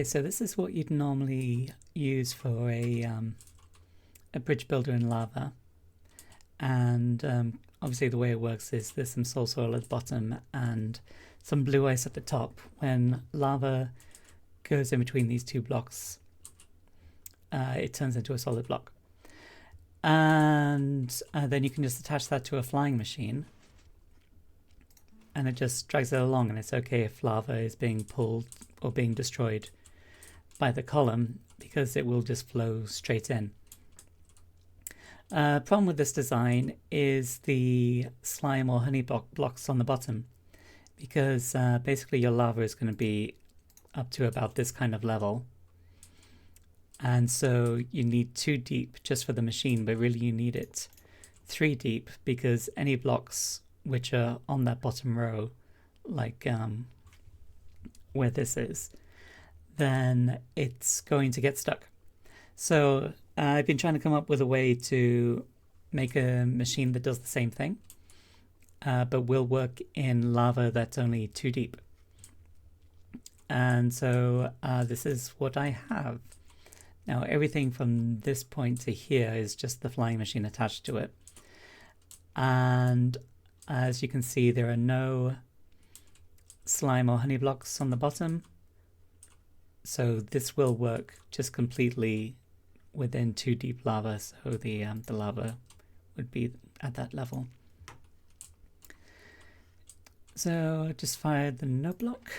Okay, so this is what you'd normally use for a bridge builder in lava. And obviously the way it works is there's some soul soil at the bottom and some blue ice at the top. When lava goes in between these two blocks, it turns into a solid block. And then you can just attach that to a flying machine, and it just drags it along, and it's okay if lava is being pulled or being destroyed by the column, because it will just flow straight in. Problem with this design is the slime or honey blocks on the bottom, because basically your lava is going to be up to about this kind of level, and so you need 2 deep just for the machine, but really you need it 3 deep, because any blocks which are on that bottom row, like where this is, then it's going to get stuck. So I've been trying to come up with a way to make a machine that does the same thing, but will work in lava that's only 2 deep. And so this is what I have. Now everything from this point to here is just the flying machine attached to it. And as you can see, there are no slime or honey blocks on the bottom. So this will work just completely within 2 deep lava, so the lava would be at that level. So I just fired the note block,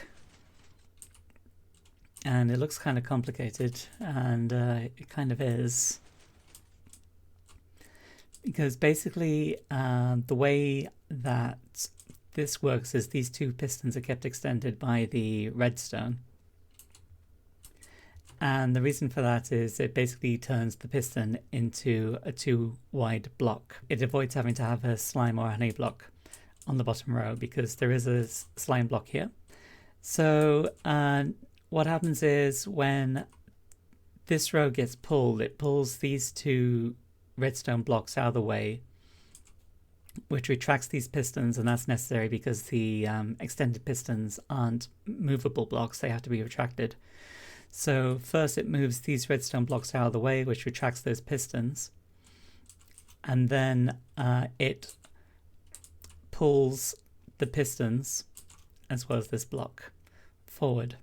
and it looks kind of complicated, and it kind of is, because basically the way that this works is these 2 pistons are kept extended by the redstone. And the reason for that is it basically turns the piston into a 2 wide block. It avoids having to have a slime or a honey block on the bottom row, because there is a slime block here. So what happens is when this row gets pulled, it pulls these 2 redstone blocks out of the way, which retracts these pistons, and that's necessary because the extended pistons aren't movable blocks, they have to be retracted. So first it moves these redstone blocks out of the way, which retracts those pistons, and then it pulls the pistons as well as this block forward.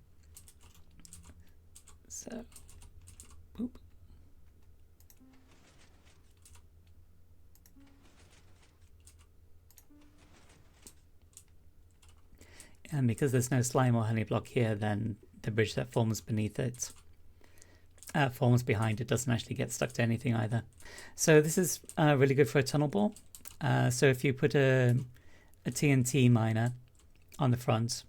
So, boop. And because there's no slime or honey block here, then the bridge that forms beneath it, forms behind it, doesn't actually get stuck to anything either. So this is really good for a tunnel bore. So if you put a TNT miner on the front,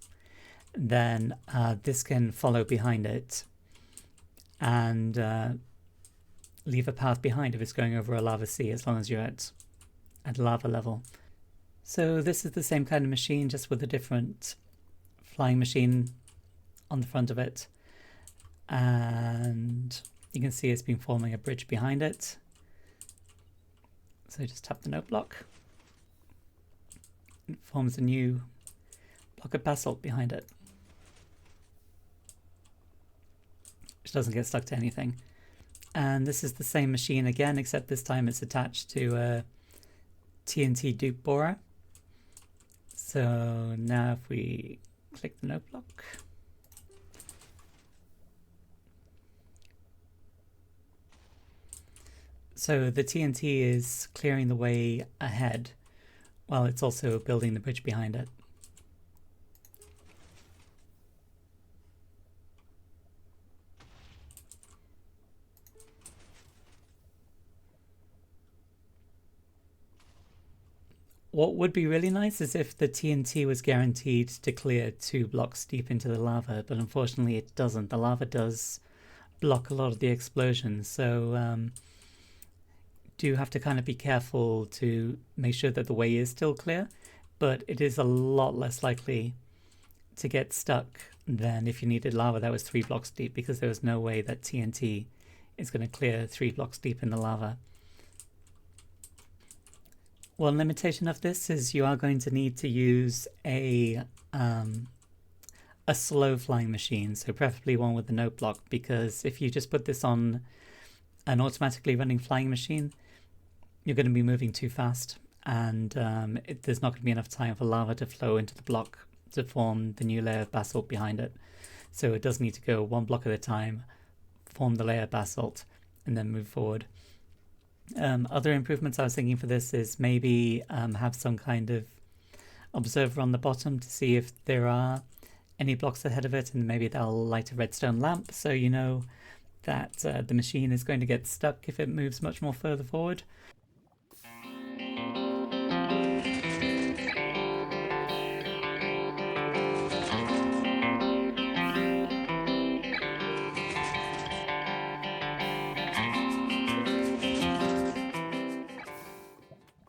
then this can follow behind it and leave a path behind if it's going over a lava sea, as long as you're at lava level. So this is the same kind of machine, just with a different flying machine on the front of it, and you can see it's been forming a bridge behind it. So just tap the note block, it forms a new block of basalt behind it, which doesn't get stuck to anything. And this is the same machine again, except this time it's attached to a TNT dupe borer. So now if we click the note block, so the TNT is clearing the way ahead while it's also building the bridge behind it. What would be really nice is if the TNT was guaranteed to clear 2 blocks deep into the lava, but unfortunately it doesn't. The lava does block a lot of the explosions, so do have to kind of be careful to make sure that the way is still clear, but it is a lot less likely to get stuck than if you needed lava that was 3 blocks deep, because there was no way that TNT is going to clear 3 blocks deep in the lava. One limitation of this is you are going to need to use a a slow flying machine, so preferably one with a note block, because if you just put this on an automatically running flying machine, you're going to be moving too fast, and there's not going to be enough time for lava to flow into the block to form the new layer of basalt behind it. So it does need to go one block at a time, form the layer of basalt, and then move forward. Other improvements I was thinking for this is maybe have some kind of observer on the bottom to see if there are any blocks ahead of it, and maybe they'll light a redstone lamp so you know that the machine is going to get stuck if it moves much more further forward.